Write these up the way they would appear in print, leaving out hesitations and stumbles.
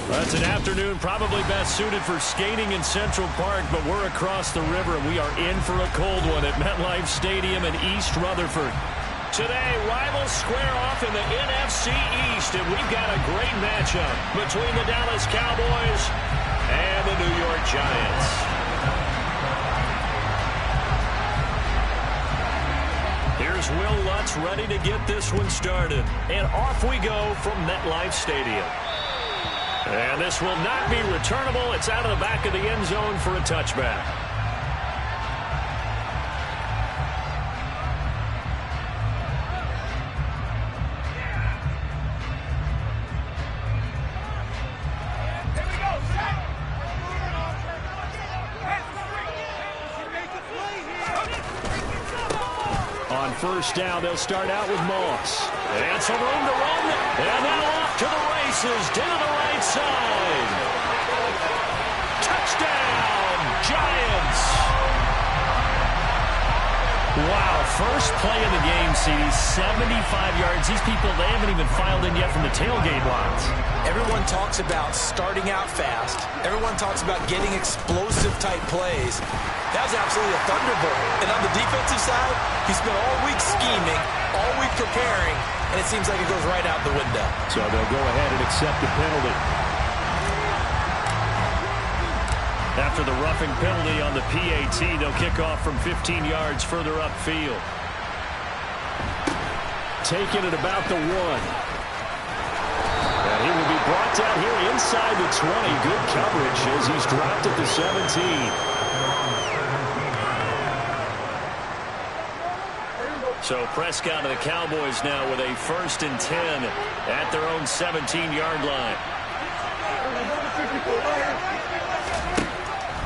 Well, it's an afternoon probably best suited for skating in Central Park, but we're across the river, and we are in for a cold one at MetLife Stadium in East Rutherford. Today, rivals square off in the NFC East, and we've got a great matchup between the Dallas Cowboys and the New York Giants. Here's Will Lutz ready to get this one started, and off we go from MetLife Stadium. And this will not be returnable. It's out of the back of the end zone for a touchback. On first down, they'll start out with Moss. And some room to run. And now off to the races, down the right side. Touchdown, Giants. Wow, first play of the game, CD, 75 yards. These people, they haven't even filed in yet from the tailgate lines. Everyone talks about starting out fast. Everyone talks about getting explosive-type plays. That was absolutely a thunderbolt. And on the defensive side, he spent all week scheming, all week preparing, and it seems like it goes right out the window. So they'll go ahead and accept the penalty. After the roughing penalty on the PAT, they'll kick off from 15 yards further upfield. Taking it about the 1. And he will be brought down here inside the 20. Good coverage as he's dropped at the 17. So Prescott and the Cowboys now with a 1st and 10 at their own 17-yard line.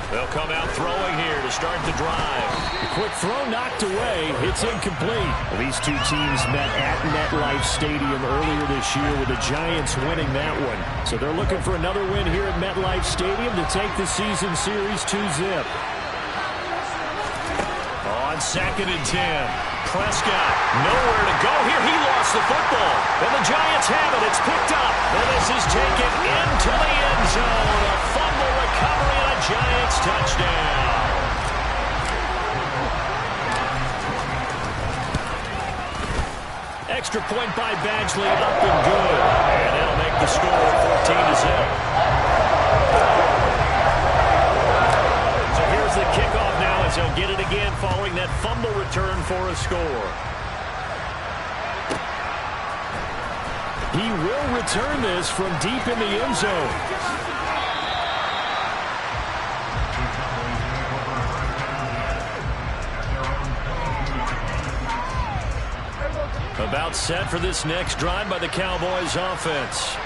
They'll come out throwing here to start the drive. The quick throw knocked away. It's incomplete. These two teams met at MetLife Stadium earlier this year with the Giants winning that one. So they're looking for another win here at MetLife Stadium to take the season series 2-zip. On 2nd and 10. Prescott, nowhere to go here. He lost the football. And the Giants have it. It's picked up. And this is taken into the end zone. A fumble recovery and a Giants touchdown. Extra point by Badgley, up and good. And that'll make the score 14-0. So here's the kickoff now as they'll get it again following that fumble return for a score. He will return this from deep in the end zone. About set for this next drive by the Cowboys offense.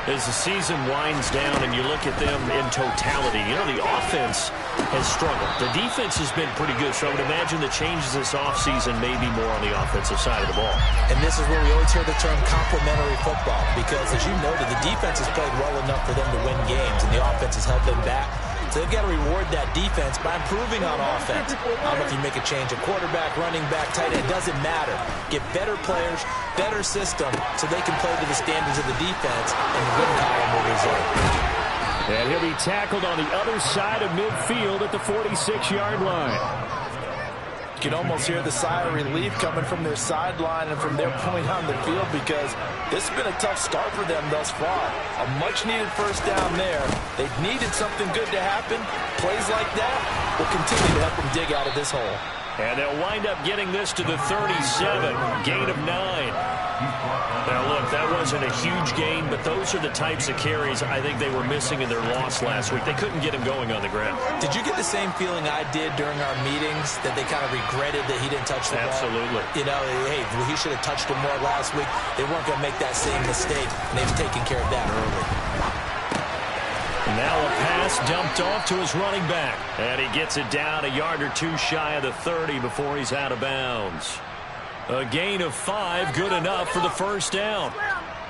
As the season winds down and you look at them in totality, you know, the offense has struggled. The defense has been pretty good, so I would imagine the changes this offseason may be more on the offensive side of the ball. And this is where we always hear the term complementary football, because as you noted, the defense has played well enough for them to win games, and the offense has held them back. So they've got to reward that defense by improving on offense. I don't know if you make a change, a quarterback, running back, tight end, it doesn't matter. Get better players, better system, so they can play to the standards of the defense, and the win column will result. And he'll be tackled on the other side of midfield at the 46-yard line. You can almost hear the sigh of relief coming from their sideline and from their point on the field, because this has been a tough start for them thus far. A much-needed first down there. They've needed something good to happen. Plays like that will continue to help them dig out of this hole. And they'll wind up getting this to the 37, gain of 9. Now, look, that wasn't a huge gain, but those are the types of carries I think they were missing in their loss last week. They couldn't get him going on the ground. Did you get the same feeling I did during our meetings, that they kind of regretted that he didn't touch the ball? Absolutely. You know, hey, he should have touched him more last week. They weren't going to make that same mistake, and they've taken care of that early. Now a pass dumped off to his running back. And he gets it down a yard or two shy of the 30 before he's out of bounds. A gain of 5, good enough for the first down.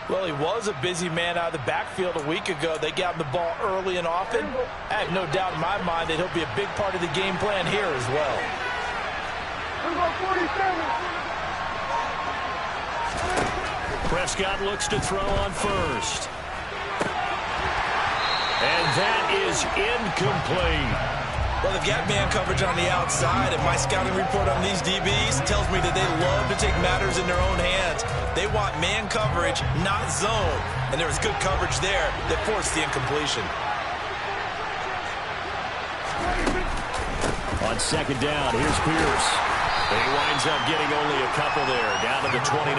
Well, he was a busy man out of the backfield a week ago. They got him the ball early and often. I have no doubt in my mind that he'll be a big part of the game plan here as well. Prescott looks to throw on first. And that is incomplete. Well, they've got man coverage on the outside, and my scouting report on these DBs tells me that they love to take matters in their own hands. They want man coverage, not zone. And there was good coverage there that forced the incompletion. On second down, here's Pierce. He winds up getting only a couple there, down to the 29.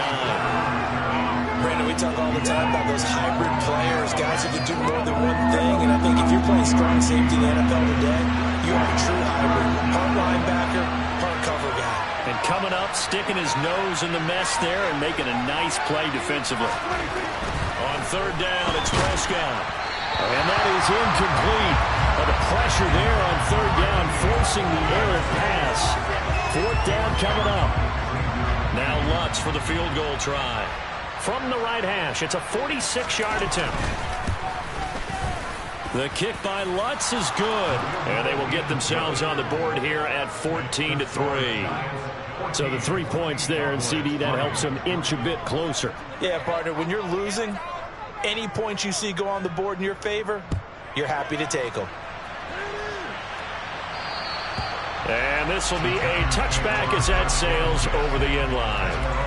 Brandon, we talk all the time about those hybrid players, guys who can do more than one thing. And I think if you're playing strong safety in the NFL today, you are a true hybrid. Part linebacker, part cover guy. And coming up, sticking his nose in the mess there and making a nice play defensively. On third down, it's Prescott. And that is incomplete. But the pressure there on third down, forcing the errant pass. Fourth down coming up. Now Lutz for the field goal try. From the right hash, it's a 46-yard attempt. The kick by Lutz is good. And they will get themselves on the board here at 14-3. So the 3 points there, and CD, that helps them inch a bit closer. Yeah, partner, when you're losing, any points you see go on the board in your favor, you're happy to take them. And this will be a touchback as that sails over the end line.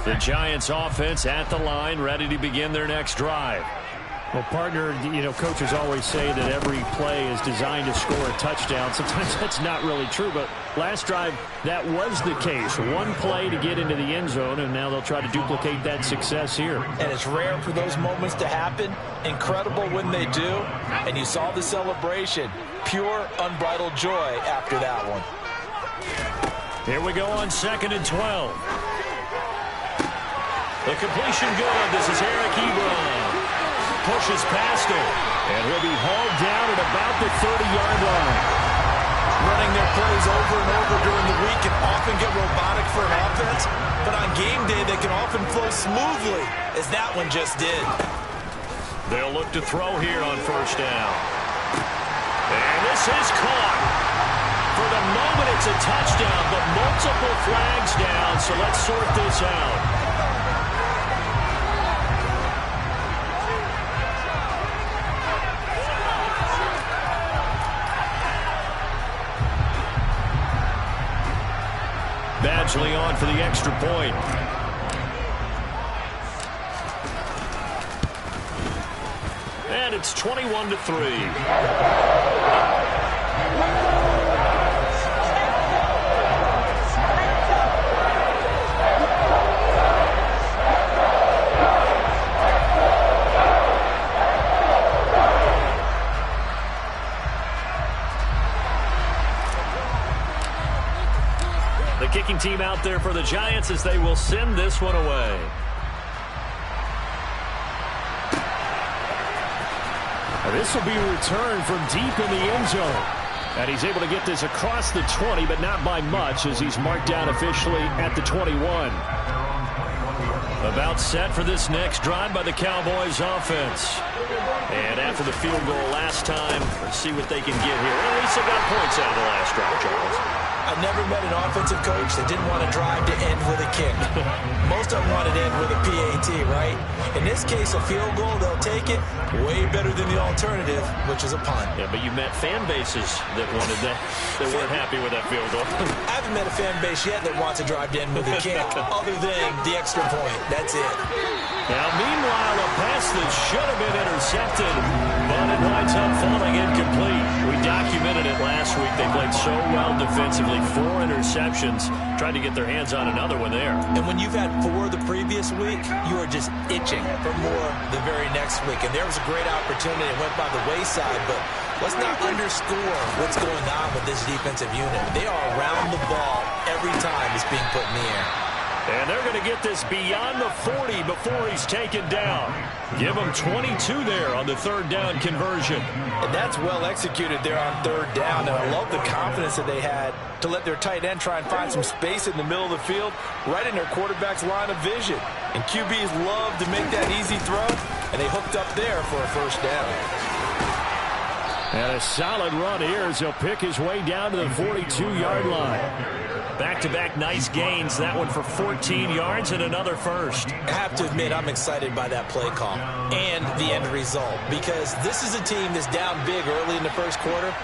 The Giants offense at the line, ready to begin their next drive. Well, partner, you know, coaches always say that every play is designed to score a touchdown. Sometimes that's not really true, but last drive, that was the case. One play to get into the end zone, and now they'll try to duplicate that success here. And it's rare for those moments to happen. Incredible when they do. And you saw the celebration. Pure, unbridled joy after that one. Here we go on 2nd and 12. The completion good. This is Eric Ebron. Pushes past him, and he'll be hauled down at about the 30-yard line. Running their plays over and over during the week can often get robotic for an offense, but on game day they can often flow smoothly, as that one just did. They'll look to throw here on first down. And this is caught. For the moment it's a touchdown, but multiple flags down, so let's sort this out. Badgley on for the extra point. And it's 21-3. Kicking team out there for the Giants as they will send this one away. This will be a return from deep in the end zone. And he's able to get this across the 20, but not by much as he's marked down officially at the 21. About set for this next drive by the Cowboys offense. And after the field goal last time, let's see what they can get here. Well, at least they got points out of the last drive, Charles. I've never met an offensive coach that didn't want to drive to end with a kick. Most of them want it to end with a PAT, right? In this case, a field goal, they'll take it. Way better than the alternative, which is a punt. Yeah, but you met fan bases that wanted that, that weren't happy with that field goal. I haven't met a fan base yet that wants to drive to end with a kick, other than the extra point. That's it. Now, meanwhile, a pass that should have been intercepted, but it winds up falling incomplete. We documented it last week. They played so well defensively. 4 interceptions. Tried to get their hands on another one there. And when you've had 4 the previous week, you are just itching for more the very next week. And there was a great opportunity. It went by the wayside, but let's not underscore what's going on with this defensive unit. They are around the ball every time it's being put in the air. And they're going to get this beyond the 40 before he's taken down. Give him 22 there on the third down conversion. And that's well executed there on third down. And I love the confidence that they had to let their tight end try and find some space in the middle of the field, right in their quarterback's line of vision. And QBs love to make that easy throw, and they hooked up there for a first down. And a solid run here as he'll pick his way down to the 42-yard line. Back-to-back nice gains. That one for 14 yards and another first. I have to admit, I'm excited by that play call and the end result, because this is a team that's down big early in the first quarter,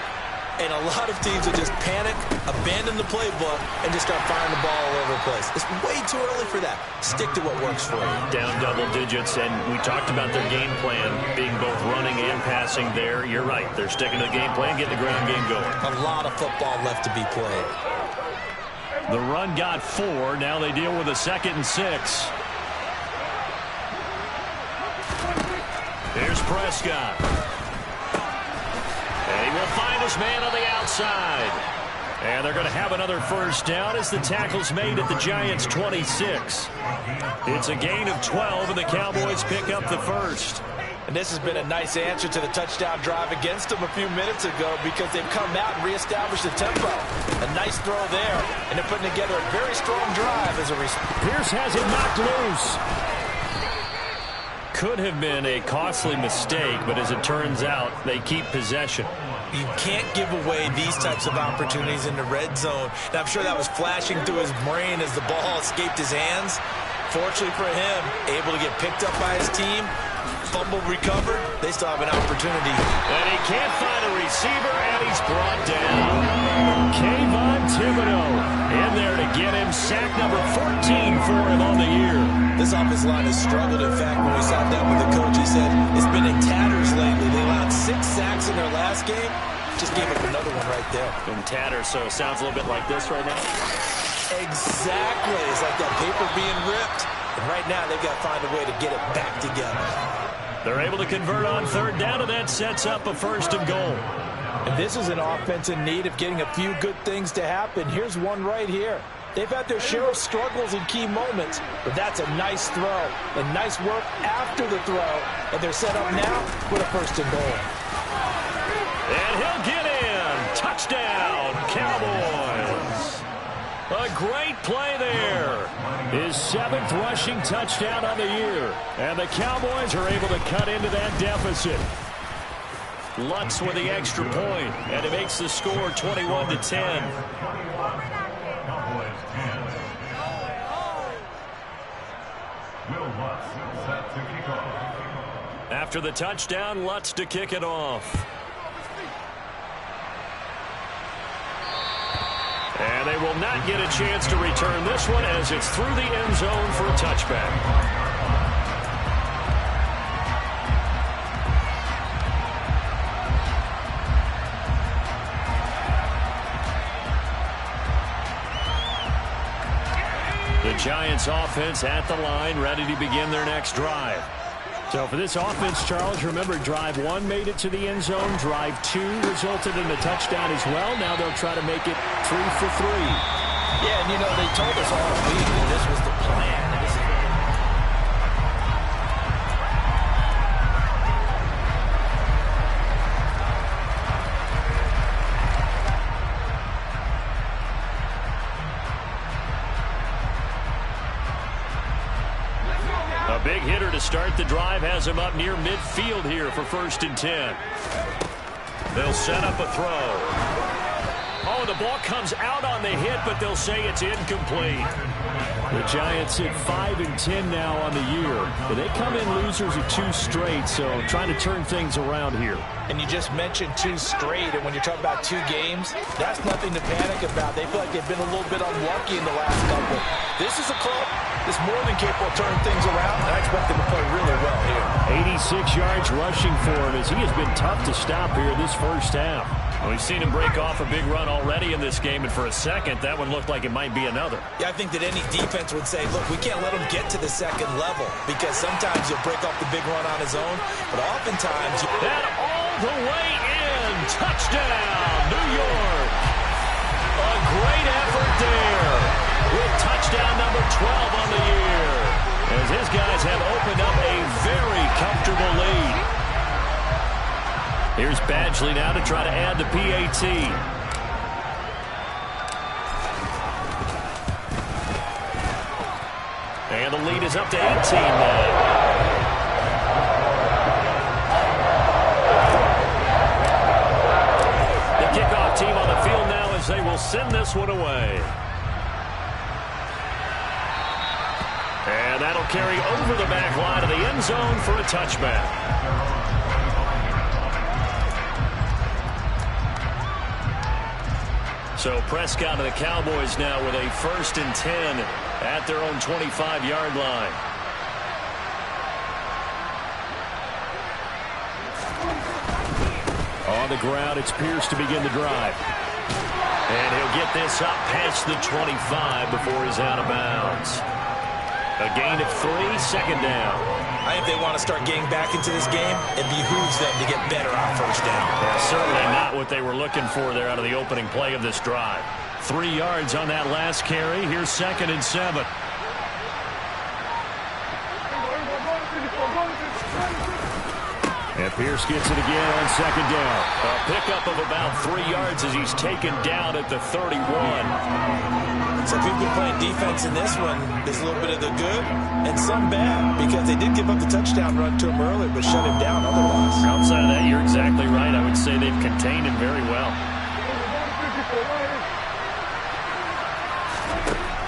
and a lot of teams will just panic, abandon the playbook, and just start firing the ball all over the place. It's way too early for that. Stick to what works for you. Down double digits, and we talked about their game plan being both running and passing there. You're right. They're sticking to the game plan, getting the ground game going. A lot of football left to be played. The run got 4. Now they deal with a 2nd and 6. Here's Prescott. And he will find his man on the outside. And they're going to have another first down as the tackle's made at the Giants' 26. It's a gain of 12, and the Cowboys pick up the first. And this has been a nice answer to the touchdown drive against them a few minutes ago, because they've come out and reestablished the tempo. A nice throw there, and they're putting together a very strong drive as a response. Pierce has it knocked loose. Could have been a costly mistake, but as it turns out, they keep possession. You can't give away these types of opportunities in the red zone. And I'm sure that was flashing through his brain as the ball escaped his hands. Fortunately for him, able to get picked up by his team, fumble recovered, they still have an opportunity. And he can't find a receiver, and he's brought down. Kayvon Thibodeau in there to get him sack number 14 for him on the year. This offensive line has struggled. In fact, when we sat down with the coach, he said it's been in tatters lately. They allowed 6 sacks in their last game. Just gave up another one right there. In tatters, so it sounds a little bit like this right now. Exactly. It's like that paper being ripped. And right now, they've got to find a way to get it back together. They're able to convert on 3rd down, and that sets up a 1st and goal. And this is an offense in need of getting a few good things to happen. Here's one right here. They've had their share of struggles in key moments, but that's a nice throw and nice work after the throw. And they're set up now with a 1st and goal. And he'll get in. Touchdown, Cowboys. A great play there. His 7th rushing touchdown on the year. And the Cowboys are able to cut into that deficit. Lutz with the extra point, and it makes the score 21-10. After the touchdown, Lutz to kick it off. And they will not get a chance to return this one as it's through the end zone for a touchback. The Giants offense at the line, ready to begin their next drive. So for this offense, Charles, remember, drive 1 made it to the end zone. Drive 2 resulted in a touchdown as well. Now they'll try to make it 3 for 3. Yeah, and you know, they told us all week that this was the plan. A big hitter to start the drive has him up near midfield here for 1st and 10. They'll set up a throw. Oh, the ball comes out on the hit, but they'll say it's incomplete. The Giants hit 5 and 10 now on the year. But they come in losers of 2 straight, so trying to turn things around here. And you just mentioned 2 straight, and when you're talking about 2 games, that's nothing to panic about. They feel like they've been a little bit unlucky in the last couple. This is a club that's more than capable of turning things around, and I expect them to play really well here. 86 yards rushing for him as he has been tough to stop here this first half. Well, we've seen him break off a big run already in this game, and for a second, that one looked like it might be another. Yeah, I think that any defense would say, look, we can't let him get to the second level, because sometimes he'll break off the big run on his own, but oftentimes... And all the way in. Touchdown, New York. A great effort there with touchdown number 12 on the year, as his guys have opened up a very comfortable lead. Here's Badgley now to try to add the PAT. And the lead is up to 18 now. send this one away. And that'll carry over the back line of the end zone for a touchback. So Prescott and the Cowboys now with a 1st and 10 at their own 25-yard line. On the ground, it's Pierce to begin the drive. And he'll get this up past the 25 before he's out of bounds. A gain of 3, 2nd down. I think they want to start getting back into this game. It behooves them to get better on 1st down. Yeah, certainly not what they were looking for there out of the opening play of this drive. 3 yards on that last carry. Here's 2nd and 7. And Pierce gets it again on 2nd down. A pickup of about 3 yards as he's taken down at the 31. So if you've been playing defense in this one, there's a little bit of the good and some bad, because they did give up the touchdown run to him earlier, but shut him down otherwise. Outside of that, you're exactly right. I would say they've contained him very well.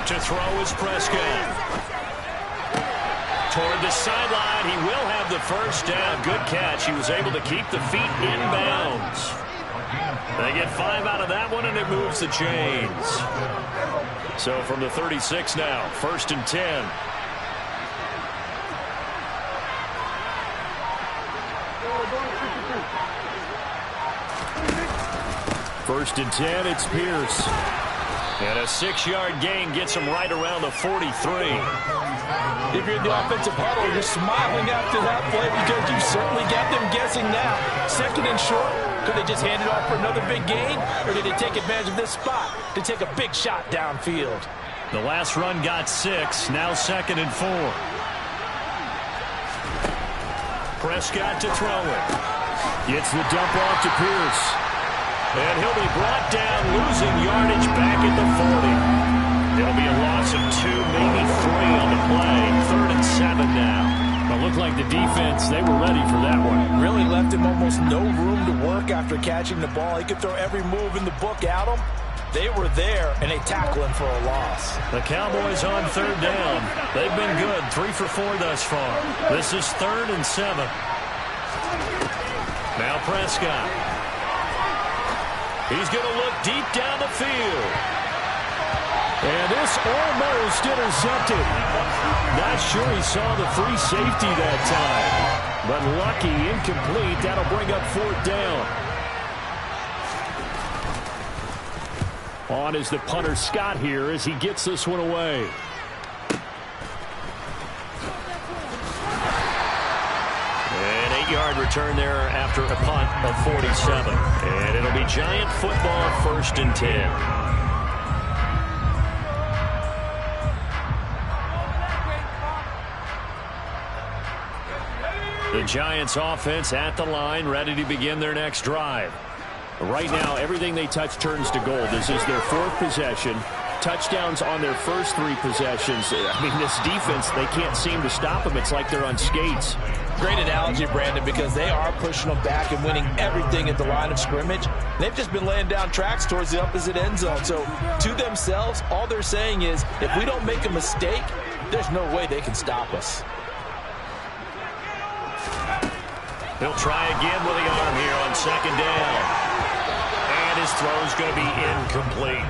To throw is Prescott. Toward the sideline, he will have the 1st down. Good catch. He was able to keep the feet in bounds. They get 5 out of that one, and it moves the chains. So from the 36 now, 1st and 10. First and 10, it's Pierce. And a 6-yard gain gets him right around the 43. If you're in the offensive huddle, you're smiling after that play because you certainly got them guessing now. 2nd and short. Could they just hand it off for another big gain? Or did they take advantage of this spot to take a big shot downfield? The last run got 6. Now 2nd and 4. Prescott to throw it. Gets the dump off to Pierce. And he'll be brought down, losing yardage back at the 40. It'll be a loss of 2, maybe 3 on the play. 3rd and 7 now. It looked like the defense, they were ready for that one. Really left him almost no room to work after catching the ball. He could throw every move in the book at him. They were there, and they tackle him for a loss. The Cowboys on 3rd down. They've been good, 3 for 4 thus far. This is 3rd and 7. Now Prescott. He's going to look deep down the field. And this almost intercepted. Not sure he saw the free safety that time. But lucky, incomplete. That'll bring up 4th down. On is the punter Scott here as he gets this one away. An 8-yard return there after a punt of 47. And it'll be Giant football, 1st and 10. The Giants offense at the line, ready to begin their next drive. Right now, everything they touch turns to gold. This is their 4th possession. Touchdowns on their first 3 possessions. I mean, this defense, they can't seem to stop them. It's like they're on skates. Great analogy, Brandon, because they are pushing them back and winning everything at the line of scrimmage. They've just been laying down tracks towards the opposite end zone. So, to themselves, all they're saying is, if we don't make a mistake, there's no way they can stop us. He'll try again with the arm here on 2nd down. And his throw's going to be incomplete.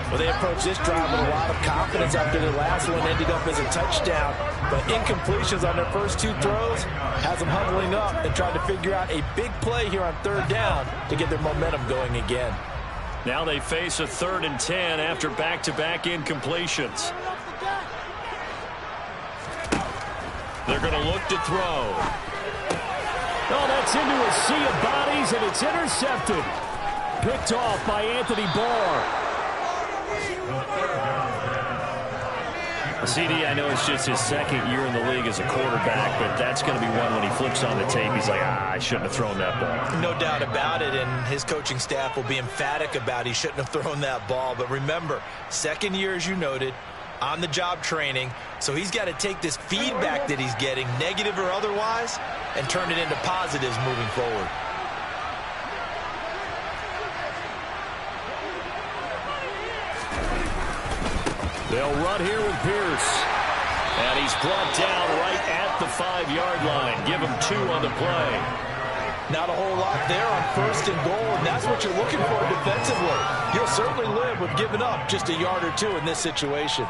Well, they approached this drive with a lot of confidence after the last one ended up as a touchdown. But incompletions on their first 2 throws has them huddling up and trying to figure out a big play here on 3rd down to get their momentum going again. Now they face a 3rd and 10 after back-to-back incompletions. They're going to look to throw. Oh, that's into a sea of bodies, and it's intercepted. Picked off by Anthony Barr. CD, I know it's just his 2nd year in the league as a quarterback, but that's going to be one when he flips on the tape. He's like, I shouldn't have thrown that ball. No doubt about it, and his coaching staff will be emphatic about he shouldn't have thrown that ball. But remember, 2nd year, as you noted, on-the-job training, so he's got to take this feedback that he's getting, negative or otherwise, and turn it into positives moving forward. They'll run here with Pierce. And he's brought down right at the 5-yard line. Give him 2 on the play. Not a whole lot there on 1st and goal, and that's what you're looking for defensively. You'll certainly live with giving up just a yard or 2 in this situation.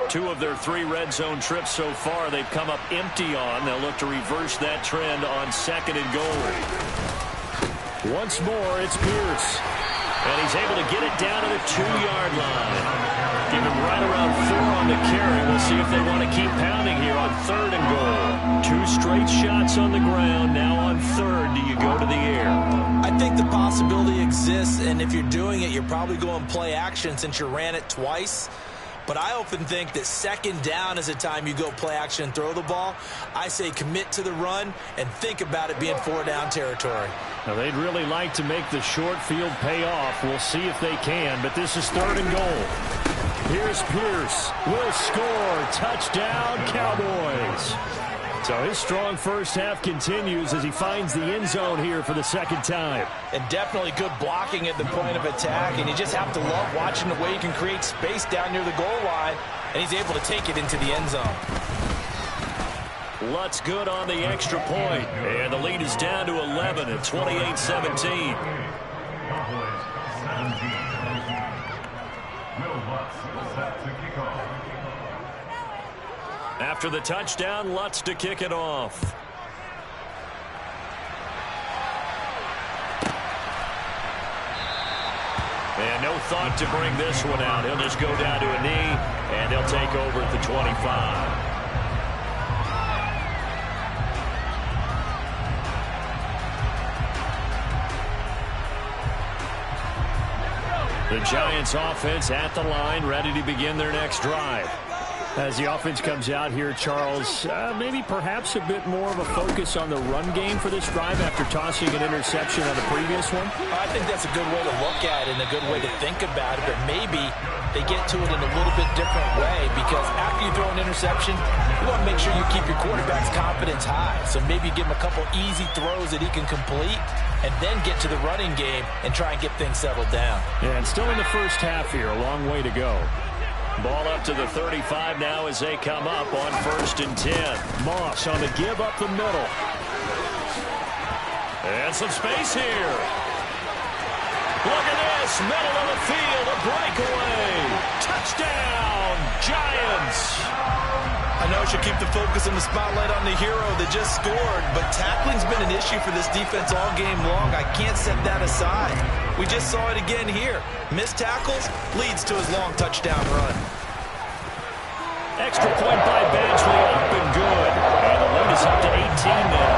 Two of their 3 red zone trips so far, they've come up empty on. They'll look to reverse that trend on 2nd and goal. Once more, it's Pierce. And he's able to get it down to the 2-yard line. Give him right around 4 on the carry. We'll see if they want to keep pounding here on 3rd and goal. 2 straight shots on the ground. Now on 3rd, do you go to the air? I think the possibility exists, and if you're doing it, you're probably going play action since you ran it twice. But I often think that 2nd down is a time you go play action and throw the ball. I say commit to the run and think about it being 4-down territory. Now, they'd really like to make the short field pay off. We'll see if they can, but this is 3rd and goal. Here's Pierce. Will score. Touchdown, Cowboys. So his strong first half continues as he finds the end zone here for the 2nd time. And definitely good blocking at the point of attack. And you just have to love watching the way he can create space down near the goal line. And he's able to take it into the end zone. Lutz good on the extra point. And the lead is down to 11 at 28-17. After the touchdown, Lutz to kick it off. And no thought to bring this one out. He'll just go down to a knee, and they'll take over at the 25. The Giants offense at the line, ready to begin their next drive. As the offense comes out here, Charles, maybe perhaps a bit more of a focus on the run game for this drive after tossing an interception on the previous one? I think that's a good way to look at it and a good way to think about it, but maybe they get to it in a little bit different way because after you throw an interception, you want to make sure you keep your quarterback's confidence high. So maybe give him a couple easy throws that he can complete and then get to the running game and try and get things settled down. Yeah, and still in the first half here, a long way to go. Ball up to the 35 now as they come up on 1st and 10. Moss on the give up the middle. And some space here. Look at this, middle of the field, a breakaway. Touchdown, Giants. I know I should keep the focus and the spotlight on the hero that just scored, but tackling's been an issue for this defense all game long. I can't set that aside. We just saw it again here. Missed tackles leads to his long touchdown run. Extra point by Badgley, up and good. And the lead is up to 18 now.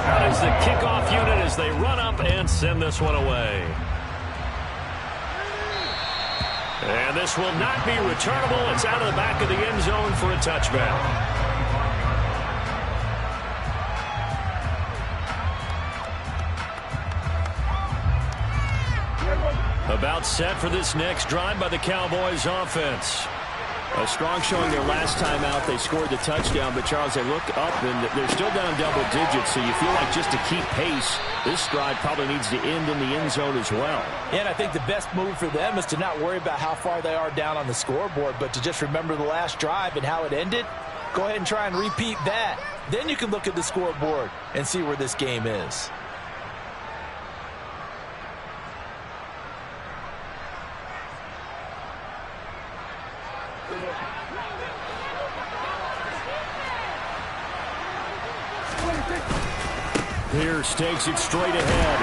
That is the kickoff unit as they run up and send this one away. And this will not be returnable. It's out of the back of the end zone for a touchback. About set for this next drive by the Cowboys offense. A strong showing their last time out. They scored the touchdown, but Charles, they look up and they're still down double digits, so you feel like just to keep pace, this drive probably needs to end in the end zone as well. And I think the best move for them is to not worry about how far they are down on the scoreboard, but to just remember the last drive and how it ended. Go ahead and try and repeat that. Then you can look at the scoreboard and see where this game is. Pierce takes it straight ahead.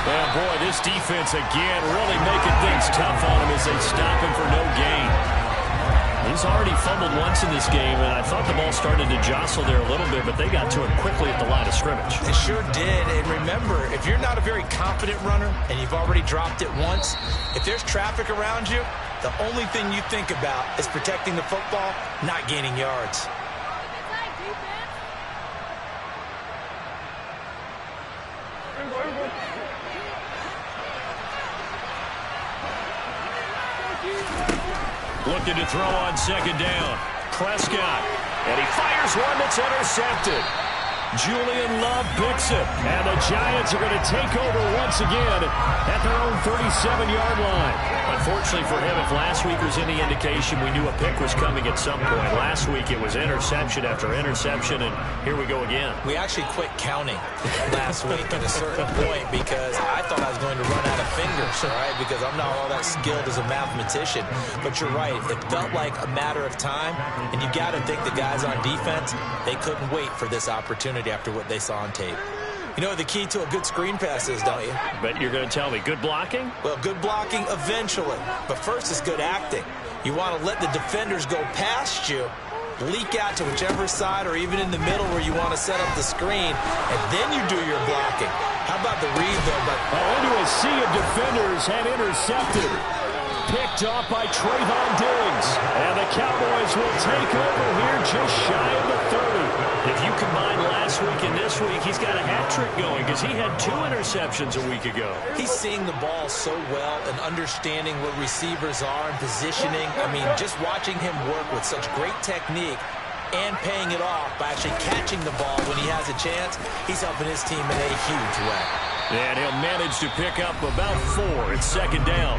And boy, this defense again really making things tough on him as they stop him for no gain. He's already fumbled once in this game, and I thought the ball started to jostle there a little bit, but they got to it quickly at the line of scrimmage. It sure did. And remember, if you're not a very confident runner and you've already dropped it once, if there's traffic around you, the only thing you think about is protecting the football, not gaining yards. Looking to throw on 2nd down. Prescott And he fires one that's intercepted. Julian Love picks it. And the Giants are going to take over once again at their own 37-yard line. Unfortunately for him, if last week was any indication, we knew a pick was coming at some point. Last week it was interception after interception, and here we go again. We actually quit counting last week at a certain point because I thought I was going to run out of fingers, all right, because I'm not all that skilled as a mathematician. But you're right. It felt like a matter of time, and you got to think the guys on defense, they couldn't wait for this opportunity after what they saw on tape. You know what the key to a good screen pass is, don't you? Bet you're going to tell me. Good blocking? Well, good blocking eventually. But first is good acting. You want to let the defenders go past you, leak out to whichever side or even in the middle where you want to set up the screen, and then you do your blocking. How about the read, though? But into a sea of defenders and intercepted. Picked off by Trayvon Diggs. And the Cowboys will take over here just shy of the 30. If you combine last week and this week, he's got a hat trick going because he had 2 interceptions a week ago. He's seeing the ball so well and understanding where receivers are and positioning. I mean, just watching him work with such great technique and paying it off by actually catching the ball when he has a chance, he's helping his team in a huge way. And he'll manage to pick up about 4 at second down.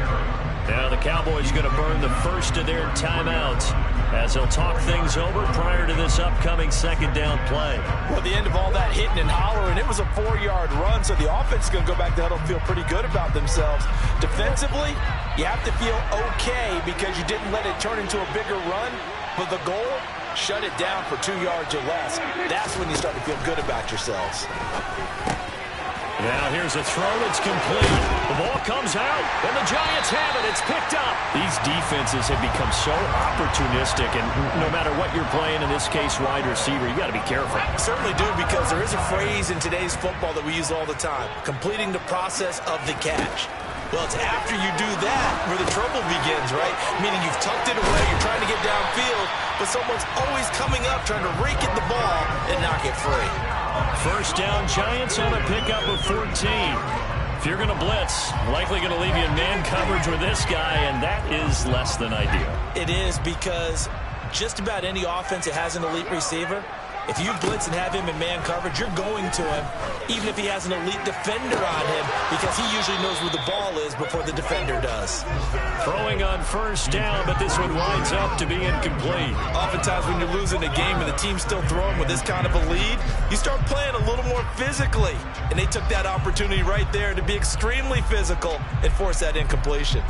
Now the Cowboys going to burn the first of their timeouts as they'll talk things over prior to this upcoming second down play. Well, at the end of all that hitting and hollering, it was a 4-yard run, so the offense is going to go back to huddle and feel pretty good about themselves. Defensively, you have to feel okay because you didn't let it turn into a bigger run, but the goal, shut it down for 2 yards or less. That's when you start to feel good about yourselves. Now here's a throw that's complete. The ball comes out, and the Giants have it. It's picked up. These defenses have become so opportunistic, and no matter what you're playing, in this case wide receiver, you got to be careful. Certainly do, because there is a phrase in today's football that we use all the time, completing the process of the catch. Well, it's after you do that where the trouble begins, right? Meaning you've tucked it away, you're trying to get downfield, but someone's always coming up trying to rake at the ball and knock it free. First down, Giants on a pickup of 14. If you're going to blitz, likely going to leave you in man coverage with this guy, and that is less than ideal. It is, because just about any offense that has an elite receiver, if you blitz and have him in man coverage, you're going to him, even if he has an elite defender on him, because he usually knows where the ball is before the defender does. Throwing on first down, but this one winds up to be incomplete. Oftentimes when you're losing a game and the team's still throwing with this kind of a lead, you start playing a little more physically. And they took that opportunity right there to be extremely physical and force that incompletion.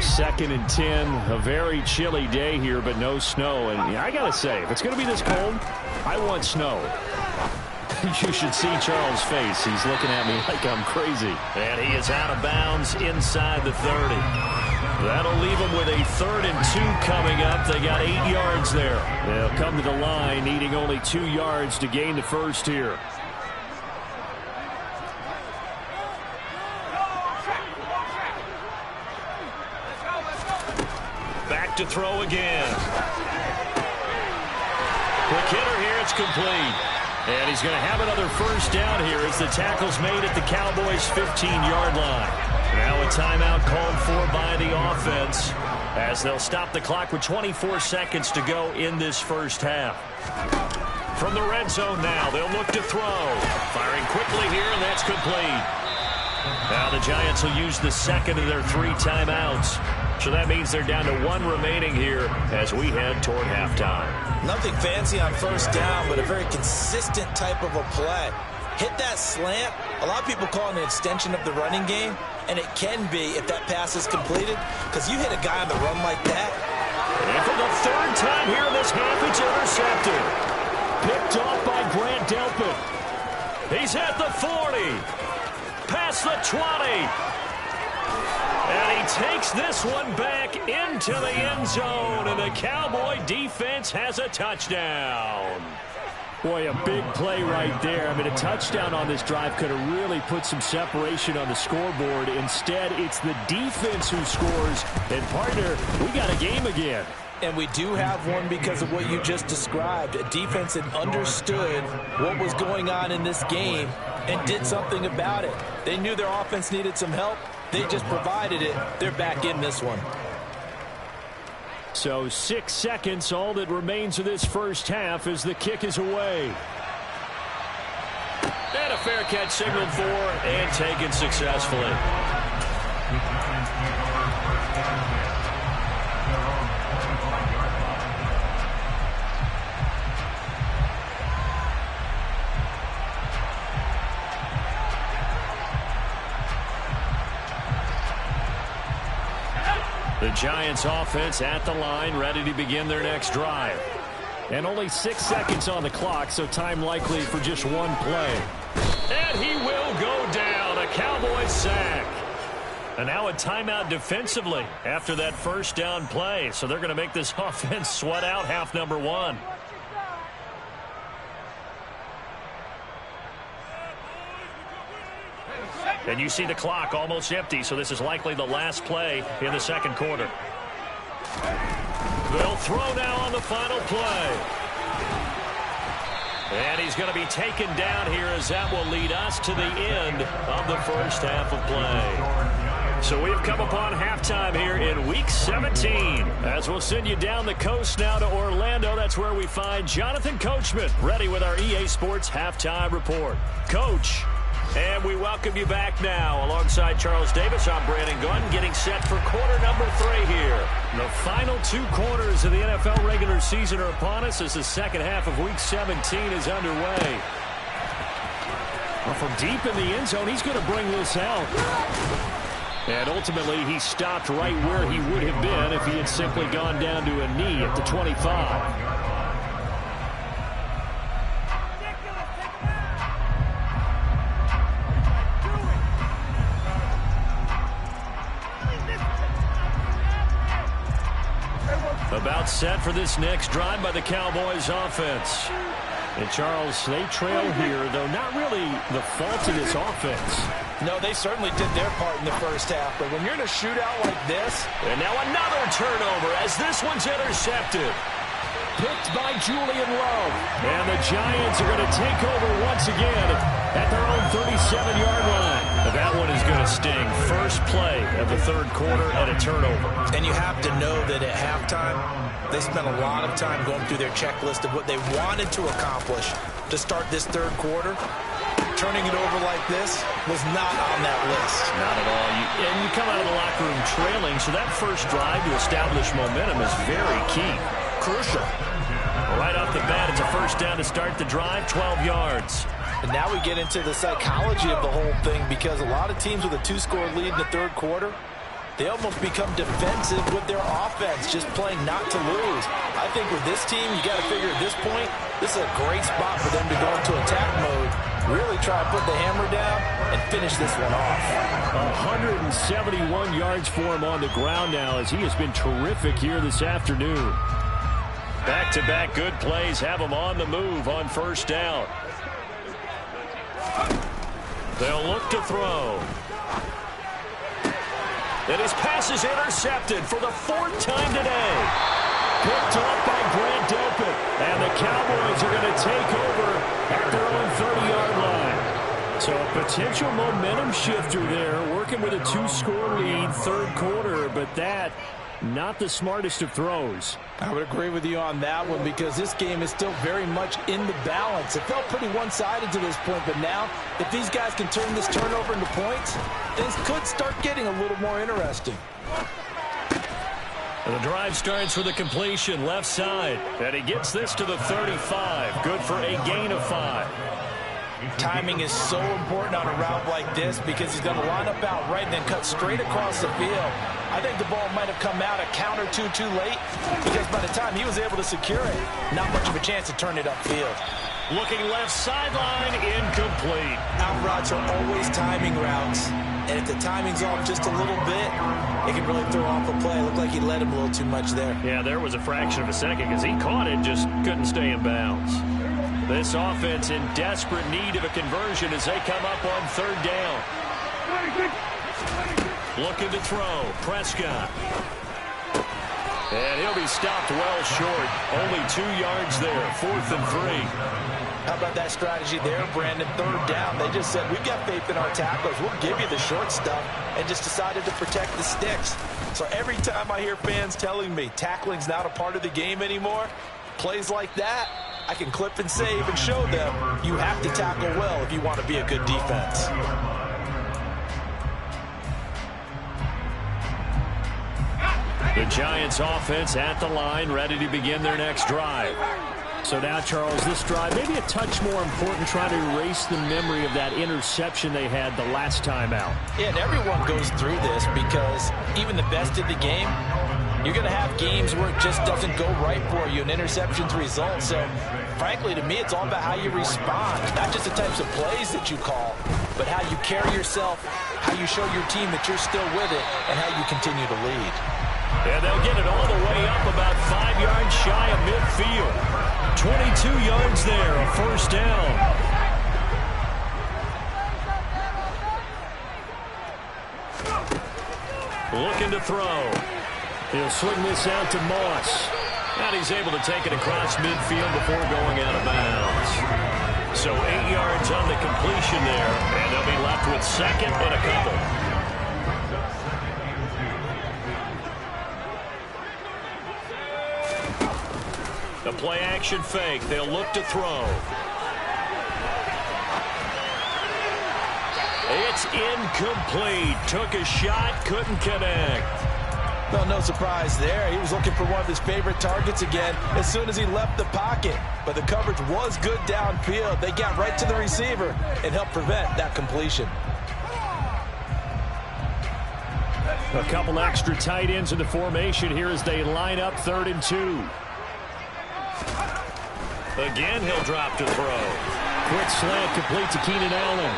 2nd and 10, a very chilly day here, but no snow. And I got to say, if it's going to be this cold, I want snow. You should see Charles' face. He's looking at me like I'm crazy. And he is out of bounds inside the 30. That'll leave them with a 3rd and 2 coming up. They got 8 yards there. They'll come to the line, needing only 2 yards to gain the first here. Back to throw again. Quick hitter here, it's complete. And he's going to have another first down here as the tackle's made at the Cowboys' 15-yard line. Now a timeout called for by the offense as they'll stop the clock with 24 seconds to go in this first half. From the red zone now, they'll look to throw. Firing quickly here, and that's complete. Now the Giants will use the second of their 3 timeouts. So that means they're down to 1 remaining here as we head toward halftime. Nothing fancy on first down, but a very consistent type of a play. Hit that slant. A lot of people call it an extension of the running game, and it can be if that pass is completed, because you hit a guy on the run like that. And for the 3rd time here in this half, it's intercepted. Picked off by Grant Delpit. He's at the 40. Past the 20. And he takes this one back into the end zone, and the Cowboy defense has a touchdown. Boy, a big play right there. I mean, a touchdown on this drive could have really put some separation on the scoreboard. Instead, it's the defense who scores. And, partner, we got a game again. And we do have one because of what you just described. A defense that understood what was going on in this game and did something about it. They knew their offense needed some help. They just provided it. They're back in this one. So 6 seconds, all that remains of this first half as the kick is away. And a fair catch signaled for and taken successfully. The Giants offense at the line, ready to begin their next drive. And only 6 seconds on the clock, so time likely for just one play. And he will go down. A Cowboys sack. And now a timeout defensively after that first down play. So they're going to make this offense sweat out half number one. And you see the clock almost empty, so this is likely the last play in the second quarter. They'll throw now on the final play. And he's going to be taken down here as that will lead us to the end of the first half of play. So we've come upon halftime here in Week 17. As we'll send you down the coast now to Orlando, that's where we find Jonathan Coachman ready with our EA Sports Halftime Report. Coach. And we welcome you back now. Alongside Charles Davis, I'm Brandon Gunn, getting set for quarter number 3 here. The final 2 quarters of the NFL regular season are upon us as the second half of Week 17 is underway. Well, from deep in the end zone, he's going to bring this out. And ultimately, he stopped right where he would have been if he had simply gone down to a knee at the 25. About set for this next drive by the Cowboys offense. And Charles, they trail here, though not really the fault of this offense. No, they certainly did their part in the first half. But when you're in a shootout like this. And now another turnover as this one's intercepted. Picked by Julian Love. And the Giants are going to take over once again at their own 37-yard line. That one is going to sting. First play of the third quarter and a turnover. And you have to know that at halftime, they spent a lot of time going through their checklist of what they wanted to accomplish to start this third quarter. Turning it over like this was not on that list. Not at all. And you come out of the locker room trailing, so that first drive to establish momentum is very key. Crucial. Right off the bat, it's a first down to start the drive, 12 yards. And now we get into the psychology of the whole thing, because a lot of teams with a 2-score lead in the third quarter, they almost become defensive with their offense, just playing not to lose. I think with this team, you got to figure at this point, this is a great spot for them to go into attack mode, really try to put the hammer down and finish this one off. 171 yards for him on the ground now, as he has been terrific here this afternoon. Back-to-back good plays have him on the move on first down. They'll look to throw. And his pass is intercepted for the 4th time today. Picked off by Brant Delpit. And the Cowboys are going to take over at their own 30-yard line. So a potential momentum shifter there, working with a 2-score lead, third quarter, but that not the smartest of throws. I would agree with you on that one, because this game is still very much in the balance. It felt pretty one-sided to this point, but now if these guys can turn this turnover into points, things could start getting a little more interesting. And the drive starts with a completion left side, and he gets this to the 35. Good for a gain of 5. Timing is so important on a route like this, because he's going to line up out right and then cut straight across the field. I think the ball might have come out a count or two too late, because by the time he was able to secure it, not much of a chance to turn it upfield. Looking left sideline, incomplete. Out routes are always timing routes, and if the timing's off just a little bit, it can really throw off a play. It looked like he let him a little too much there. Yeah, there was a fraction of a second because he caught it, just couldn't stay in bounds. This offense in desperate need of a conversion as they come up on third down. Looking to throw, Prescott. And he'll be stopped well short. Only 2 yards there, 4th and 3. How about that strategy there, Brandon? Third down, they just said, we've got faith in our tacklers. We'll give you the short stuff, and just decided to protect the sticks. So every time I hear fans telling me tackling's not a part of the game anymore, plays like that, I can clip and save and show them you have to tackle well if you want to be a good defense. The Giants offense at the line, ready to begin their next drive. So now, Charles, this drive maybe a touch more important, trying to erase the memory of that interception they had the last time out. Yeah, and everyone goes through this because even the best in the game, you're going to have games where it just doesn't go right for you, and interceptions result. So, frankly, to me, it's all about how you respond, not just the types of plays that you call, but how you carry yourself, how you show your team that you're still with it, and how you continue to lead. And they'll get it all the way up about 5 yards shy of midfield. 22 yards there, a first down. Looking to throw. He'll swing this out to Moss. And he's able to take it across midfield before going out of bounds. So 8 yards on the completion there, and they'll be left with second and a couple. The play action fake. They'll look to throw. It's incomplete. Took a shot, couldn't connect. Well, no surprise there. He was looking for one of his favorite targets again as soon as he left the pocket. But the coverage was good downfield. They got right to the receiver and helped prevent that completion. A couple extra tight ends in the formation here as they line up 3rd and 2. Again, he'll drop to throw. Quick slant complete to Keenan Allen.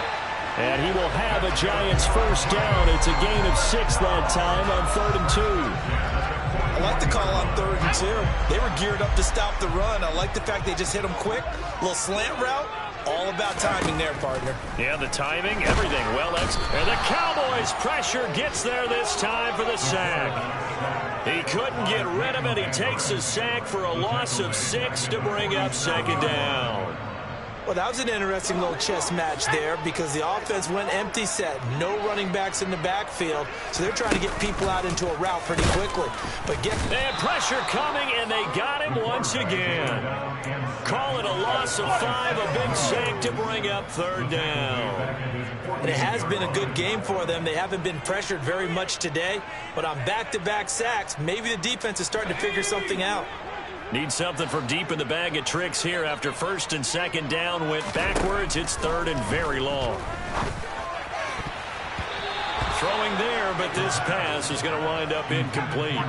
And he will have a Giants first down. It's a gain of 6 that time on 3rd and 2. I like the call on 3rd and 2. They were geared up to stop the run. I like the fact they just hit them quick. Little slant route. All about timing there, partner. Yeah, the timing, everything well executed. And the Cowboys pressure gets there this time for the sack. He couldn't get rid of it. He takes a sack for a loss of 6 to bring up 2nd down. Well, that was an interesting little chess match there because the offense went empty set. No running backs in the backfield, so they're trying to get people out into a route pretty quickly. But they had pressure coming, and they got him once again. Call it a loss of 5, a big sack to bring up 3rd down. And it has been a good game for them. They haven't been pressured very much today, but on back-to-back sacks, maybe the defense is starting to figure something out. Need something from deep in the bag of tricks here. After 1st and 2nd down went backwards, it's 3rd and very long. Throwing there, but this pass is going to wind up incomplete.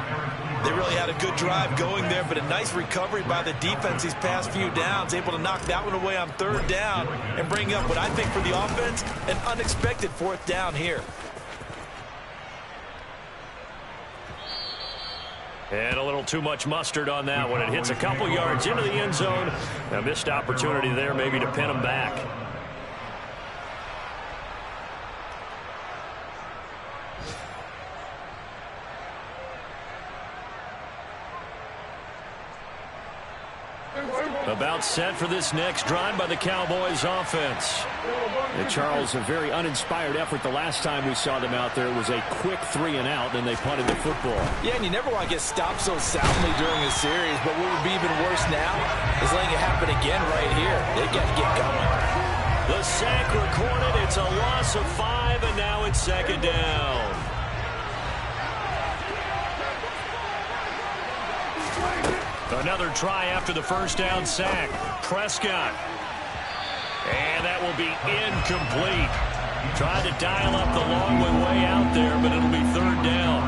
They really had a good drive going there, but a nice recovery by the defense these past few downs, able to knock that one away on 3rd down and bring up what I think for the offense, an unexpected 4th down here. And a little too much mustard on that one. It hits a couple yards into the end zone. A missed opportunity there maybe to pin them back. About set for this next drive by the Cowboys offense. And Charles, a very uninspired effort the last time we saw them out there. It was a quick 3 and out, then they punted the football. Yeah, and you never want to get stopped so soundly during a series, but what would be even worse now is letting it happen again right here. They've got to get going. The sack recorded. It's a loss of 5, and now it's 2nd down. Another try after the first down sack. Prescott. And that will be incomplete. Tried to dial up the long way out there, but it'll be 3rd down.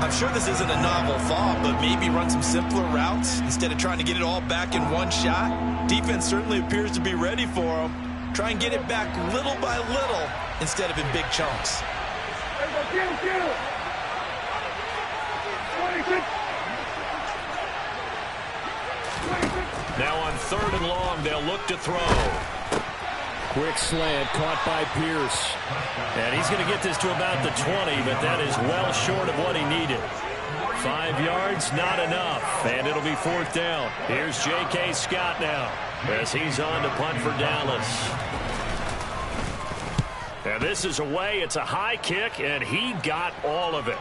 I'm sure this isn't a novel thought, but maybe run some simpler routes instead of trying to get it all back in one shot. Defense certainly appears to be ready for them. Try and get it back little by little instead of in big chunks. Now on 3rd and long, they'll look to throw. Quick slant caught by Pierce. And he's going to get this to about the 20, but that is well short of what he needed. 5 of yards, not enough. And it'll be 4th down. Here's J.K. Scott now as he's on to punt for Dallas. And this is away. It's a high kick, and he got all of it.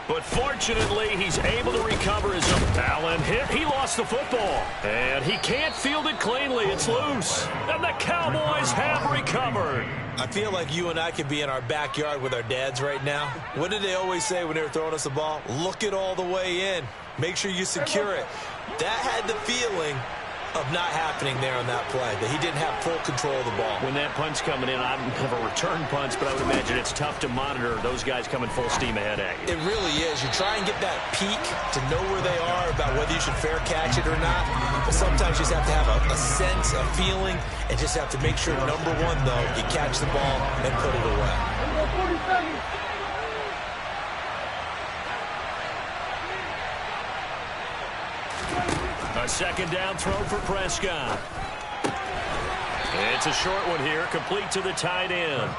But fortunately, he's able to recover his own. Allen hit. He lost the football. And he can't field it cleanly. It's loose. And the Cowboys have recovered. I feel like you and I could be in our backyard with our dads right now. What did they always say when they were throwing us the ball? Look it all the way in. Make sure you secure it. That had the feeling of not happening there on that play, that he didn't have full control of the ball. When that punt's coming in, I don't have a return punch, but I would imagine it's tough to monitor those guys coming full steam ahead at you. It really is. You try and get that peek to know where they are about whether you should fair catch it or not, but sometimes you just have to have a sense, a feeling, and just have to make sure, number one, though, you catch the ball and put it away. 40 seconds. A 2nd down throw for Prescott. It's a short one here, complete to the tight end.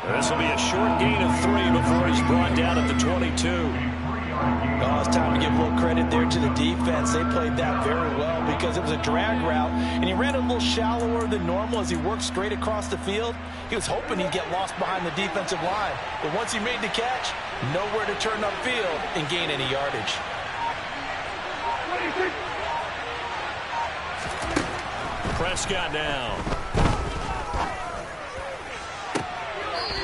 This will be a short gain of 3 before he's brought down at the 22. Oh, it's time to give a little credit there to the defense. They played that very well because it was a drag route, and he ran a little shallower than normal as he worked straight across the field. He was hoping he'd get lost behind the defensive line, but once he made the catch, nowhere to turn upfield and gain any yardage. Prescott now.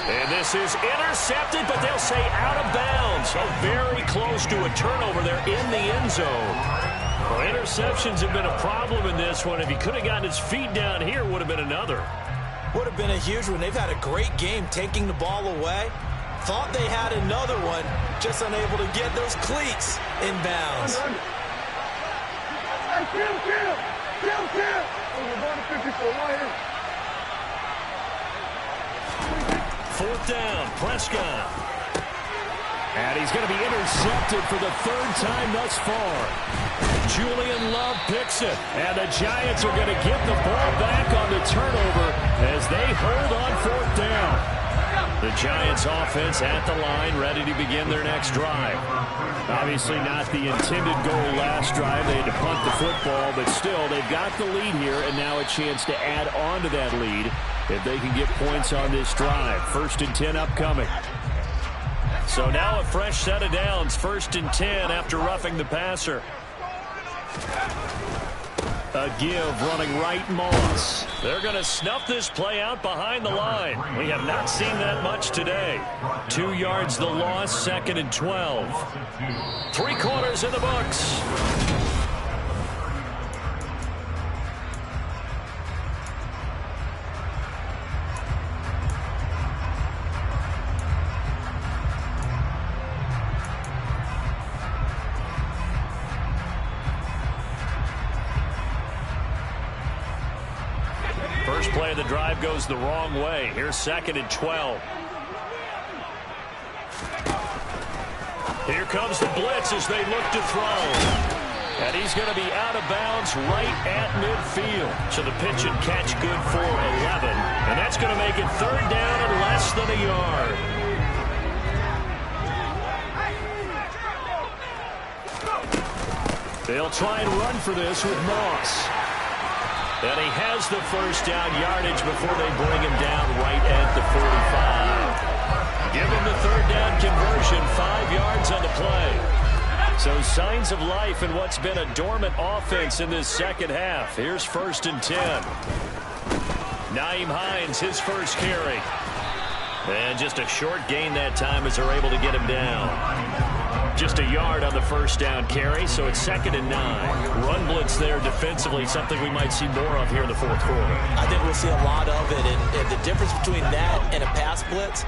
And this is intercepted, but they'll say out of bounds. So very close to a turnover there in the end zone. Well, interceptions have been a problem in this one. If he could have gotten his feet down here, would have been another. Would have been a huge one. They've had a great game taking the ball away. Thought they had another one, just unable to get those cleats in bounds. Fourth down, Prescott. And he's going to be intercepted for the 3rd time thus far. Julian Love picks it. And the Giants are going to get the ball back on the turnover as they hold on 4th down. The Giants offense at the line, ready to begin their next drive. Obviously not the intended goal last drive. They had to punt the football, but still, they've got the lead here, and now a chance to add on to that lead if they can get points on this drive. 1st and 10 upcoming. So now a fresh set of downs. 1st and 10 after roughing the passer. A give running right, Moss. They're going to snuff this play out behind the line. We have not seen that much today. 2 yards the loss, 2nd and 12. 3 quarters in the books. First play of the drive goes the wrong way. Here's 2nd and 12. Here comes the blitz as they look to throw. And he's going to be out of bounds right at midfield. So the pitch and catch good for 11. And that's going to make it 3rd down and less than a yard. They'll try and run for this with Moss. And he has the 1st down yardage before they bring him down right at the 45. Give him the 3rd down conversion, 5 yards on the play. So signs of life in what's been a dormant offense in this 2nd half. Here's 1st and 10. Nyheim Hines, his first carry. And just a short gain that time as they're able to get him down. Just a yard on the 1st down carry, so it's 2nd and 9. Run blitz there defensively, something we might see more of here in the 4th quarter. I think we'll see a lot of it, and the difference between that and a pass blitz,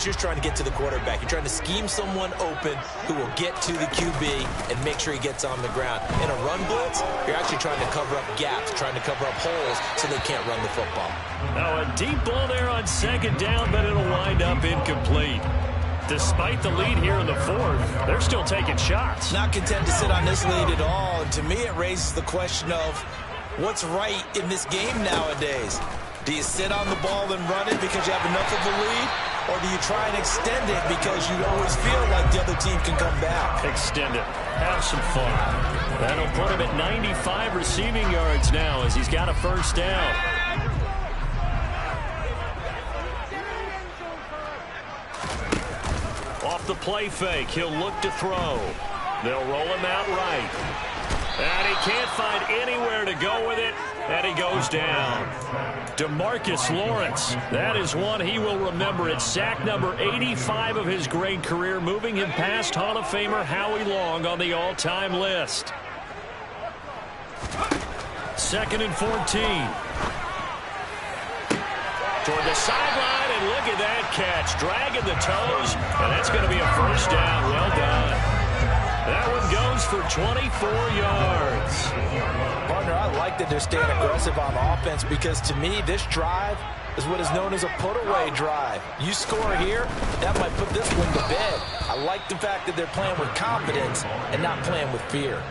you're trying to get to the quarterback. You're trying to scheme someone open who will get to the QB and make sure he gets on the ground. In a run blitz, you're actually trying to cover up gaps, trying to cover up holes so they can't run the football. Now a deep ball there on 2nd down, but it'll wind up incomplete. Despite the lead here in the 4th, they're still taking shots. Not content to sit on this lead at all. And to me, it raises the question of what's right in this game nowadays. Do you sit on the ball and run it because you have enough of a lead? or do you try and extend it because you always feel like the other team can come back? Extend it. Have some fun. That'll put him at 95 receiving yards now as he's got a first down. Off the play fake, he'll look to throw. They'll roll him out right. And he can't find anywhere to go with it, and he goes down. DeMarcus Lawrence, that is one he will remember. It's sack number 85 of his great career, moving him past Hall of Famer Howie Long on the all-time list. 2nd and 14. Toward the sideline, and look at that catch. Dragging the toes, and that's going to be a first down. Well done. That one goes for 24 yards. Partner, I like that they're staying aggressive on offense because to me, this drive is what is known as a put-away drive. You score here, that might put this one to bed. I like the fact that they're playing with confidence and not playing with fear.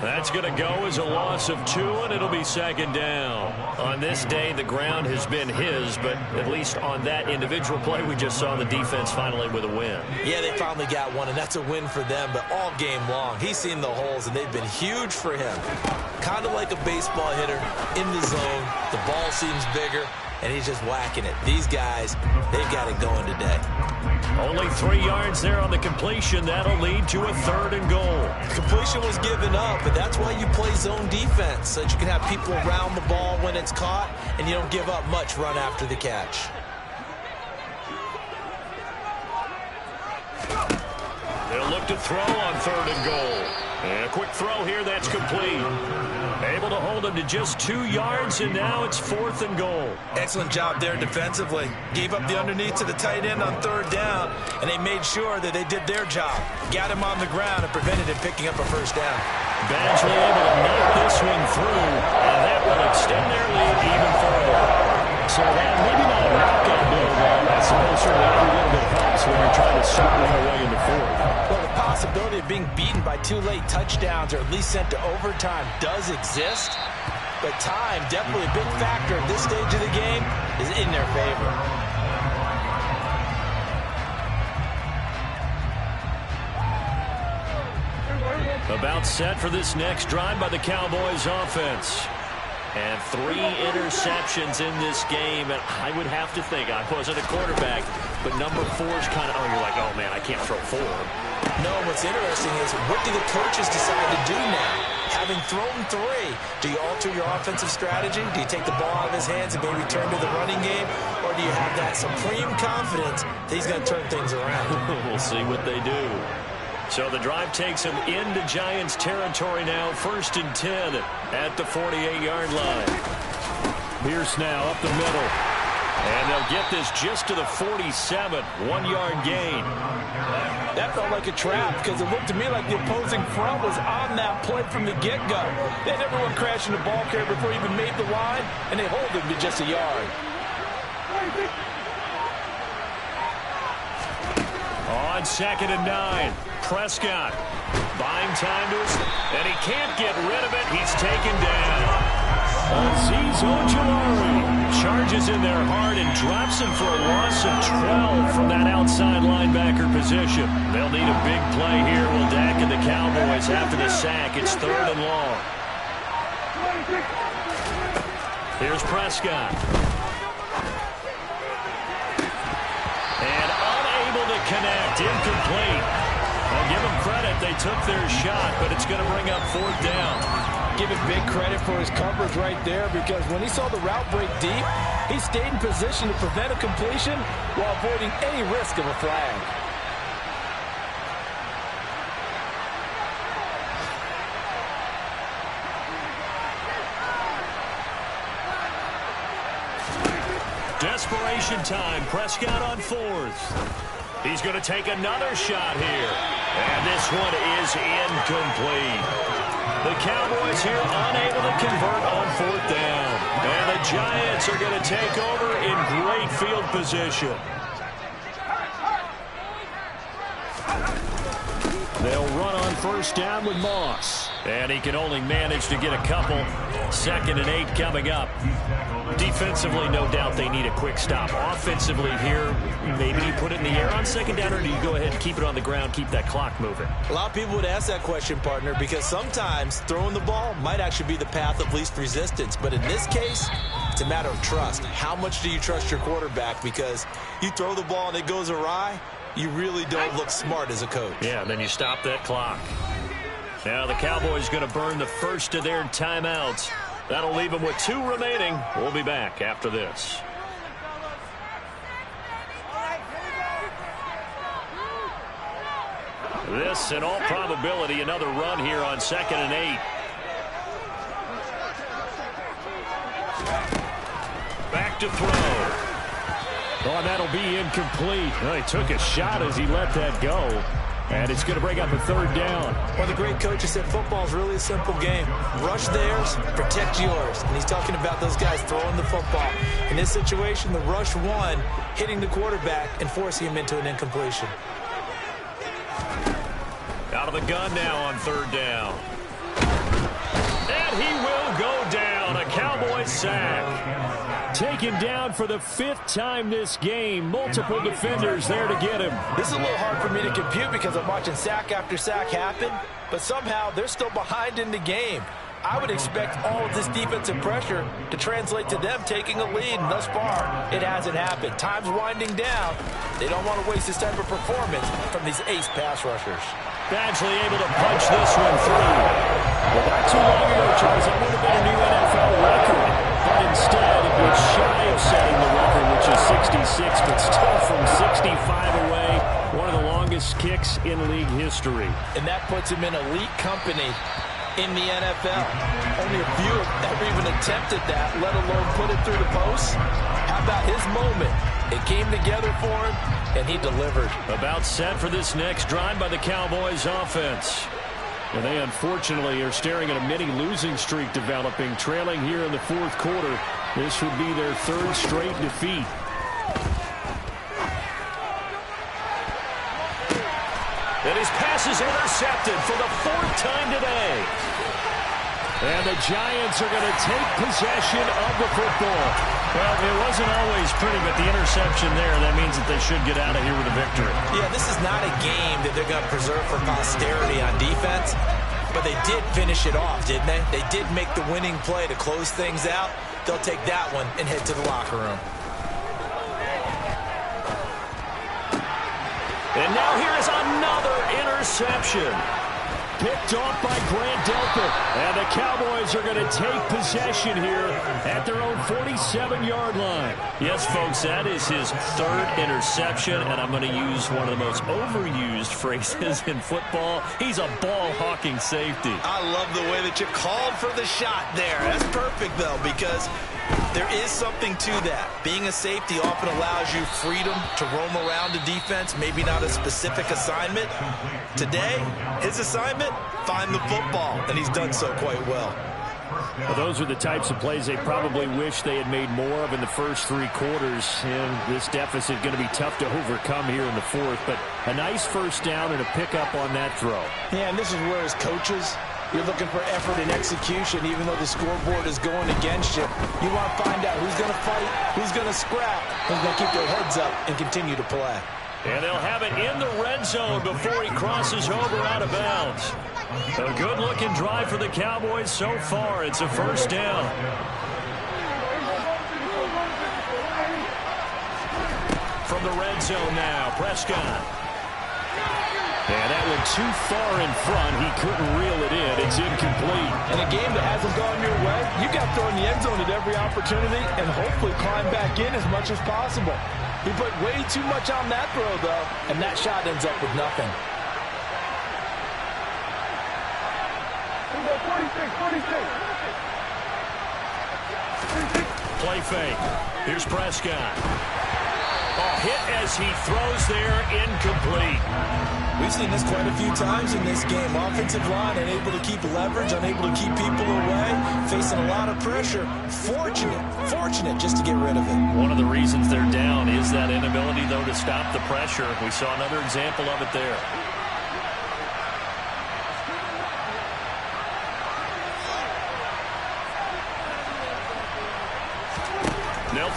That's going to go as a loss of 2, and it'll be 2nd down. On this day, the ground has been his, but at least on that individual play, we just saw the defense finally with a win. Yeah, they finally got one, and that's a win for them, but all game long, he's seen the holes, and they've been huge for him. Kind of like a baseball hitter in the zone. The ball seems bigger, and he's just whacking it. These guys, they've got it going today. Only 3 yards there on the completion. That'll lead to a 3rd and goal. Completion was given up, but that's why you play zone defense, so that you can have people around the ball when it's caught, and you don't give up much run after the catch. They'll look to throw on 3rd and goal. And a quick throw here, that's complete. Able to hold him to just 2 yards, and now it's 4th and goal. Excellent job there defensively. Gave up the underneath to the tight end on 3rd down, and they made sure that they did their job. Got him on the ground and prevented him picking up a first down. Badgley able to knock this one through, and that will extend their lead even further. So that maybe not a knockout blow, but I suppose certainly every little bit helps when you're trying to start one away in the 4th. Well, the possibility of being beaten by 2 late touchdowns or at least sent to overtime does exist, but time, definitely a big factor at this stage of the game, is in their favor. About set for this next drive by the Cowboys offense. And 3 interceptions in this game, and I would have to think, I wasn't a quarterback, but number 4 is kind of, oh, you're like, oh, man, I can't throw 4. No, what's interesting is what do the coaches decide to do now? Having thrown 3, do you alter your offensive strategy? Do you take the ball out of his hands and maybe turn to the running game? Or do you have that supreme confidence that he's going to turn things around? We'll see what they do. So the drive takes him into Giants territory now, 1st and 10 at the 48-yard line. Pierce now up the middle. And they'll get this just to the 47, 1-yard gain. That felt like a trap because it looked to me like the opposing front was on that play from the get-go. They never went crashing the ball carrier before he even made the line, and they hold him to just a yard. On 2nd and 9, Prescott buying time to his, and he can't get rid of it. He's taken down. Azeez Ojulari charges in there hard and drops him for a loss of 12 from that outside linebacker position. They'll need a big play here. Will Dak and the Cowboys after the sack. It's 3rd and long. Here's Prescott. And unable to connect. Incomplete. I'll give them credit. They took their shot, but it's going to bring up 4th down. Give him big credit for his coverage right there because when he saw the route break deep, he stayed in position to prevent a completion while avoiding any risk of a flag. Desperation time. Prescott on 4th. He's going to take another shot here. And this one is incomplete. The Cowboys here unable to convert on 4th down. And the Giants are going to take over in great field position. They'll run on 1st down with Moss. And he can only manage to get a couple. 2nd and 8 coming up. Defensively, no doubt they need a quick stop. Offensively here, maybe you put it in the air on 2nd down, or do you go ahead and keep it on the ground, keep that clock moving? A lot of people would ask that question, partner, because sometimes throwing the ball might actually be the path of least resistance. But in this case, it's a matter of trust. How much do you trust your quarterback? Because you throw the ball and it goes awry, you really don't look smart as a coach. Yeah, then you stop that clock. Now the Cowboys going to burn the first of their timeouts. That'll leave them with 2 remaining. We'll be back after this. This, in all probability, another run here on 2nd and 8. Back to throw. Oh, and that'll be incomplete. Well, he took a shot as he let that go. And it's going to bring up a 3rd down. One of the great coaches said football is really a simple game. Rush theirs, protect yours. And he's talking about those guys throwing the football. In this situation, the rush one, hitting the quarterback and forcing him into an incompletion. Out of the gun now on 3rd down. And he will go down. A Cowboys sack. Taken down for the 5th time this game. Multiple defenders there to get him. This is a little hard for me to compute because I'm watching sack after sack happen, but somehow they're still behind in the game. I would expect all of this defensive pressure to translate to them taking a lead, and thus far, it hasn't happened. Time's winding down. They don't want to waste this type of performance from these ace pass rushers. Badgley able to punch this one through. Well, not too long ago, Charles, that would have been a new NFL record. But instead, it was shy of setting the record, which is 66, but still from 65 away. One of the longest kicks in league history. And that puts him in elite company in the NFL. Only a few have ever even attempted that, let alone put it through the post. How about his moment? It came together for him, and he delivered. About set for this next drive by the Cowboys offense. Well, they unfortunately are staring at a mini losing streak developing, trailing here in the 4th quarter. This would be their 3rd straight defeat. And his pass is intercepted for the 4th time today. And the Giants are going to take possession of the football. Well, it wasn't always pretty, but the interception there, that means that they should get out of here with a victory. Yeah, this is not a game that they're going to preserve for posterity on defense, but they did finish it off, didn't they? They did make the winning play to close things out. They'll take that one and head to the locker room. And now here is another interception. Picked off by Grant Delpit. And the Cowboys are going to take possession here at their own 47-yard line. Yes, folks, that is his 3rd interception, and I'm going to use one of the most overused phrases in football. He's a ball-hawking safety. I love the way that you called for the shot there. That's perfect, though, because there is something to that. Being a safety often allows you freedom to roam around the defense, maybe not a specific assignment. Today, his assignment, find the football, and he's done so quite well. Well, those are the types of plays they probably wish they had made more of in the first 3 quarters, and this deficit going to be tough to overcome here in the 4th, but a nice first down and a pickup on that throw. Yeah, and this is where as coaches, you're looking for effort and execution, even though the scoreboard is going against you. You want to find out who's going to fight, who's going to scrap, who's going to keep their heads up and continue to play. And they'll have it in the red zone before he crosses over out of bounds. A good-looking drive for the Cowboys so far. It's a first down. From the red zone now, Prescott. And that went too far in front. He couldn't reel it in. It's incomplete. In a game that hasn't gone your way, you got to throw in the end zone at every opportunity and hopefully climb back in as much as possible. He put way too much on that throw, though, and that shot ends up with nothing. 46. Play fake. Here's Prescott. Hit as he throws there, incomplete. We've seen this quite a few times in this game. Offensive line unable to keep leverage, unable to keep people away, facing a lot of pressure. Fortunate just to get rid of it. One of the reasons they're down is that inability, though, to stop the pressure. We saw another example of it there.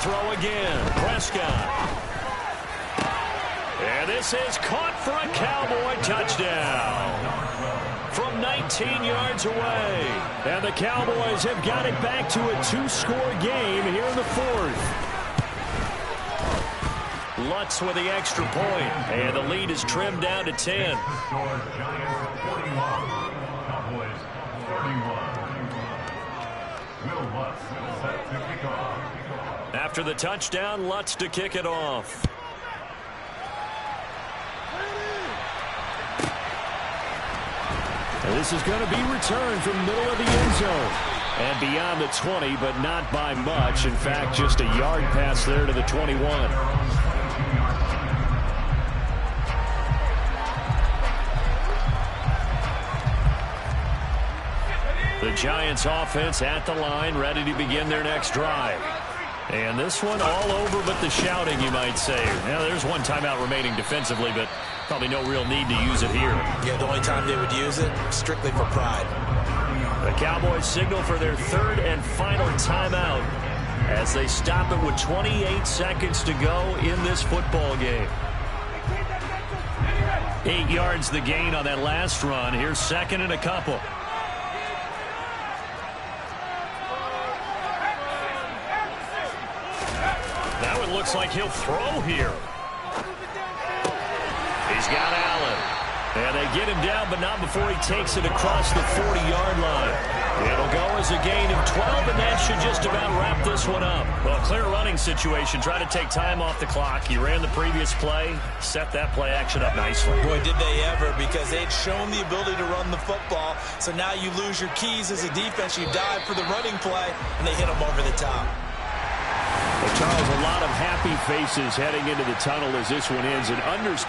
throw again. Prescott. And this is caught for a Cowboy touchdown from 19 yards away. And the Cowboys have got it back to a 2-score game here in the fourth. Lutz with the extra point, and the lead is trimmed down to 10. After the touchdown, Lutz to kick it off. And this is going to be returned from the middle of the end zone. And beyond the 20, but not by much. In fact, just a yard pass there to the 21. The Giants offense at the line, ready to begin their next drive. And this one all over but the shouting, you might say. Now, there's one timeout remaining defensively, but probably no real need to use it here. Yeah, the only time they would use it, strictly for pride. The Cowboys signal for their third and final timeout as they stop it with 28 seconds to go in this football game. 8 yards the gain on that last run. Here's second and a couple. That one looks like he'll throw here. He's got Allen. And they get him down, but not before he takes it across the 40-yard line. It'll go as a gain of 12, and that should just about wrap this one up. Well, clear running situation. Try to take time off the clock. He ran the previous play, set that play action up nicely. Boy, did they ever, because they'd shown the ability to run the football. So now you lose your keys as a defense. You dive for the running play, and they hit them over the top. Well, Charles, a lot of happy faces heading into the tunnel as this one ends. And